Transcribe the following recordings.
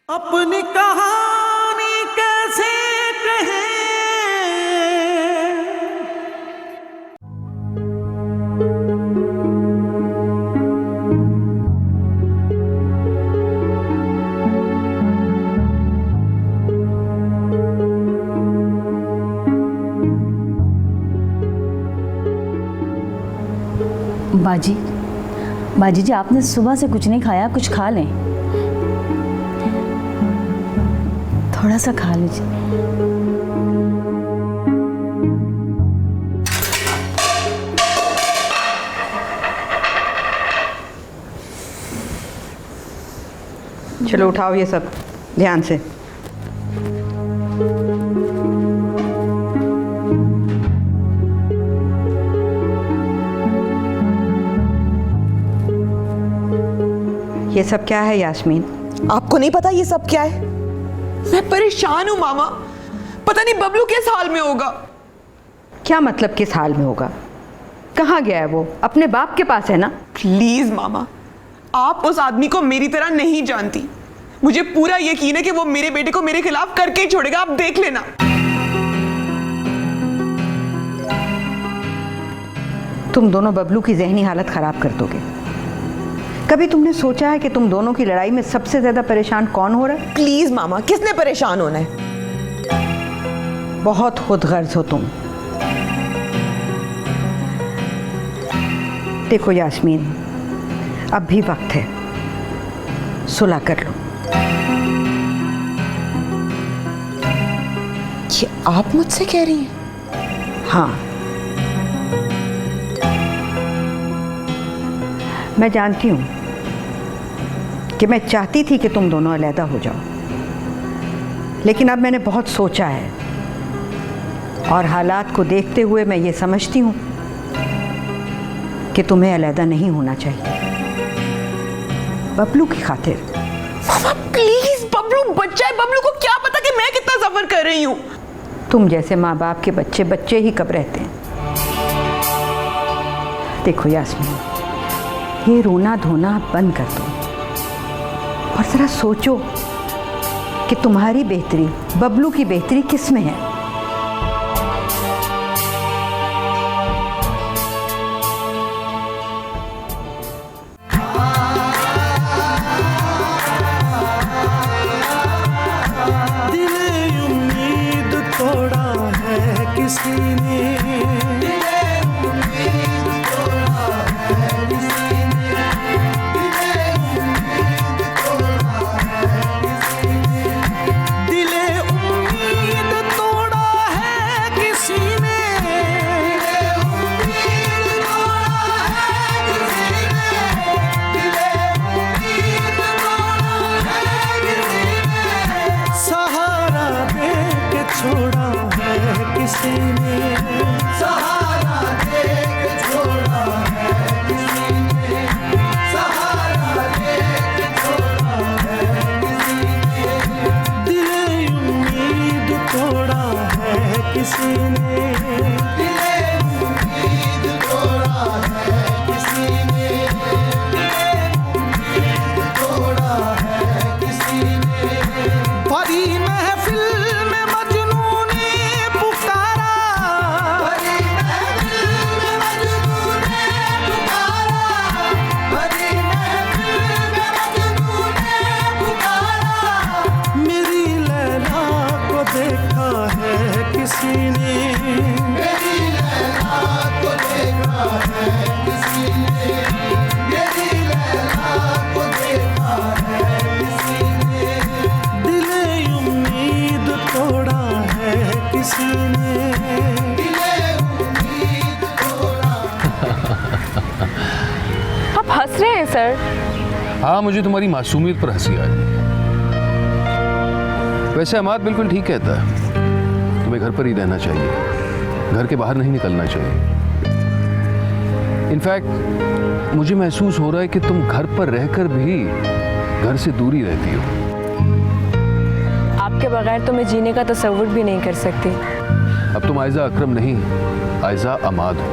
अपनी कहानी कैसे कहें। बाजी जी, आपने सुबह से कुछ नहीं खाया, कुछ खा लें। थोड़ा सा खा लीजिए। चलो उठाओ ये सब ध्यान से। ये सब क्या है यास्मीन? आपको नहीं पता ये सब क्या है? मैं परेशान हूं मामा, पता नहीं बबलू किस हाल में होगा। क्या मतलब किस हाल में होगा? कहाँ गया है वो? अपने बाप के पास है ना? प्लीज मामा, आप उस आदमी को मेरी तरह नहीं जानती। मुझे पूरा यकीन है कि वो मेरे बेटे को मेरे खिलाफ करके ही छोड़ेगा, आप देख लेना। तुम दोनों बबलू की जहनी हालत खराब कर दोगे। कभी तुमने सोचा है कि तुम दोनों की लड़ाई में सबसे ज्यादा परेशान कौन हो रहा है? प्लीज मामा, किसने परेशान होना है? बहुत खुदगर्ज हो तुम। देखो यास्मीन, अब भी वक्त है, सुलह कर लो। ये आप मुझसे कह रही हैं? हाँ, मैं जानती हूं कि मैं चाहती थी कि तुम दोनों अलहदा हो जाओ, लेकिन अब मैंने बहुत सोचा है और हालात को देखते हुए मैं ये समझती हूं कि तुम्हें अलहदा नहीं होना चाहिए, बबलू की खातिर। मामा प्लीज, बबलू बच्चा है, बबलू को क्या पता कि मैं कितना सफर कर रही हूं। तुम जैसे माँ बाप के बच्चे बच्चे ही कब रहते हैं। देखो यास्मीन, ये रोना धोना बंद कर दो और जरा सोचो कि तुम्हारी बेहतरी, बबलू की बेहतरी किस में है। दिले उम्मीद तोड़ा है किसी ने, छोड़ा है किसी ने, सहारा दे के छोड़ा है किसी ने, सहारा दे के छोड़ा है किसी ने, दिले उम्मीद तोड़ा है किसी ने, दिले उम्मीद तोड़ा है किसी ने, दिले उम्मीद तोड़ा है किसी ने। परी महफिल में मजनू ने पुकारा, परी महफिल में मजनू ने पुकारा, परी महफिल में मजनू ने पुकारा, मेरी लैला को देखा है किसी ने, मेरी लैला को देखा है किसी ने, मेरी लैला को देखा है किसी ने, दिले उम्मीद तोड़ा है किसी ने, दिले उम्मीद तोड़ा। आप हंस रहे हैं सर? हाँ, मुझे तुम्हारी मासूमियत पर हंसी आ रही है। वैसे अमाद बिल्कुल ठीक कहता है, तुम्हें घर पर ही रहना चाहिए, घर के बाहर नहीं निकलना चाहिए। इनफैक्ट मुझे महसूस हो रहा है कि तुम घर पर रहकर भी घर से दूरी रहती हो। आपके बगैर तो मैं जीने का तसव्वुर भी नहीं कर सकती। अब तुम आयजा अकरम नहीं, आयजा अमाद हो।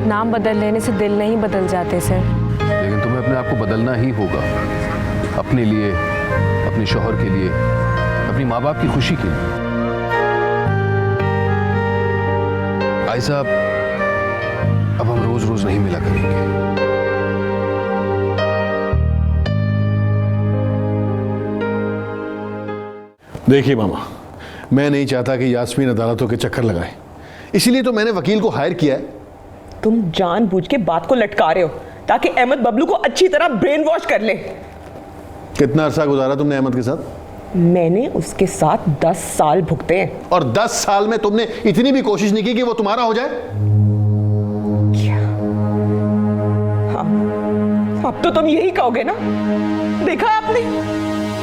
नाम बदल लेने से दिल नहीं बदल जाते सर। लेकिन तुम्हें अपना अपने आप को बदलना ही होगा, अपने लिए, अपने शौहर के लिए, अपनी माँ बाप की खुशी के लिए। आयशा, अब हम रोज रोज नहीं मिला करेंगे। देखिए मामा, मैं नहीं चाहता कि यास्मीन अदालतों के चक्कर लगाए, इसीलिए तो मैंने वकील को हायर किया है। तुम जानबूझ के बात को लटका रहे हो ताकि अहमद बबलू को अच्छी तरह ब्रेन वॉश कर ले। कितना अरसा गुजारा तुमने अहमद के साथ? मैंने उसके साथ 10 साल भुगते हैं। और 10 साल में तुमने इतनी भी कोशिश नहीं की कि वो तुम्हारा हो जाए? हाँ, अब तो तुम यही कहोगे ना। देखा आपने,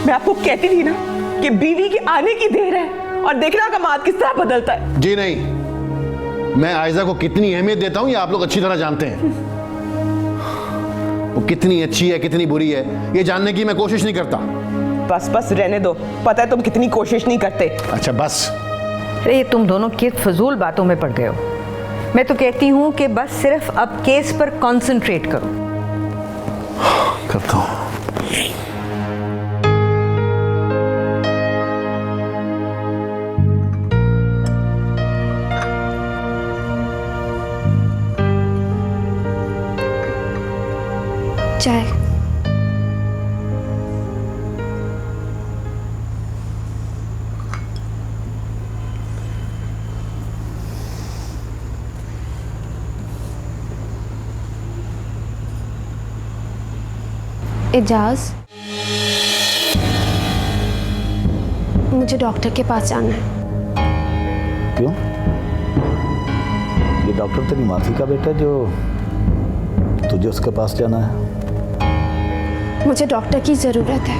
मैं आपको कहती थी ना कि बीवी के आने की देर है, और देखना कमात किस तरह बदलता है। जी नहीं, मैं आयशा को कितनी अहमियत देता हूं ये आप लोग अच्छी तरह जानते हैं। वो कितनी अच्छी है, कितनी बुरी है, ये जानने की मैं कोशिश नहीं करता। बस बस रहने दो, पता है तुम कितनी कोशिश नहीं करते। अच्छा बस। अरे ये तुम दोनों किस फजूल बातों में पड़ गए हो। मैं तो कहती हूँ कि बस सिर्फ अब केस पर कंसंट्रेट करो। करता हूँ। चाय। एजाज, मुझे डॉक्टर के पास जाना है। क्यों? ये डॉक्टर तेरी मासी का बेटा जो तुझे उसके पास जाना है? मुझे डॉक्टर की जरूरत है।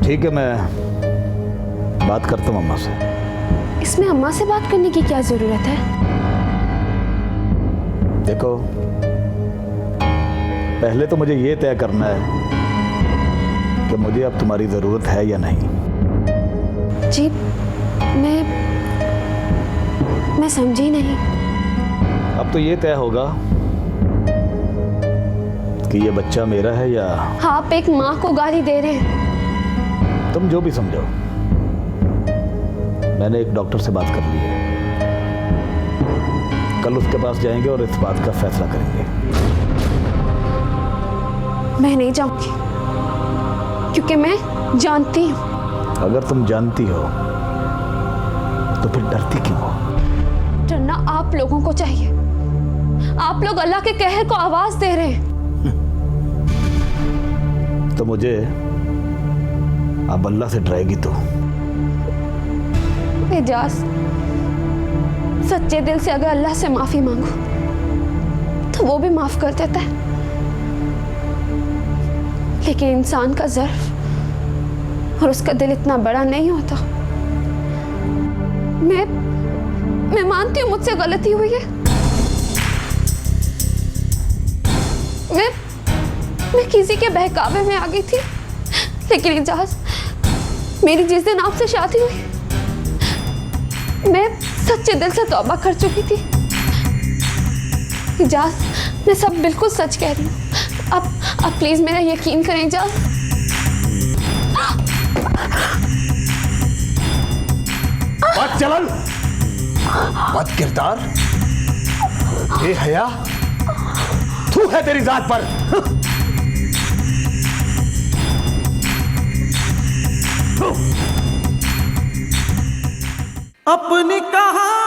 ठीक है, मैं बात करता हूँ अम्मा से। इसमें अम्मा से बात करने की क्या जरूरत है? देखो, पहले तो मुझे ये तय करना है कि मुझे अब तुम्हारी जरूरत है या नहीं। जी, मैं समझी नहीं। अब तो ये तय होगा कि ये बच्चा मेरा है या... आप एक माँ को गाली दे रहे हैं। तुम जो भी समझो, मैंने एक डॉक्टर से बात कर ली है। कल उसके पास जाएंगे और इस बात का फैसला करेंगे। मैं नहीं जाऊंगी, क्योंकि मैं जानती हूँ। अगर तुम जानती हो तो फिर डरती क्यों हो? डरना आप लोगों को चाहिए। आप लोग अल्लाह के कहर को आवाज दे रहे हैं। तो मुझे अब अल्लाह से डराएगी तो? एजाज, सच्चे दिल से अगर अल्लाह से माफी मांगो तो वो भी माफ कर देता है, लेकिन इंसान का ज़र्फ और उसका दिल इतना बड़ा नहीं होता। मैं मानती हूँ मुझसे गलती हुई है। मैं किसी के बहकावे में आ गई थी, लेकिन एजाज, मेरी जिस दिन आपसे शादी हुई मैं सच्चे दिल से तौबा कर चुकी थी। एजाज, मैं सब बिल्कुल सच कह रही हूँ। अब प्लीज मेरा यकीन करें एजाज। बद चलल, बद किरदार, हया, थू है तेरी जात पर। अपनी कहानी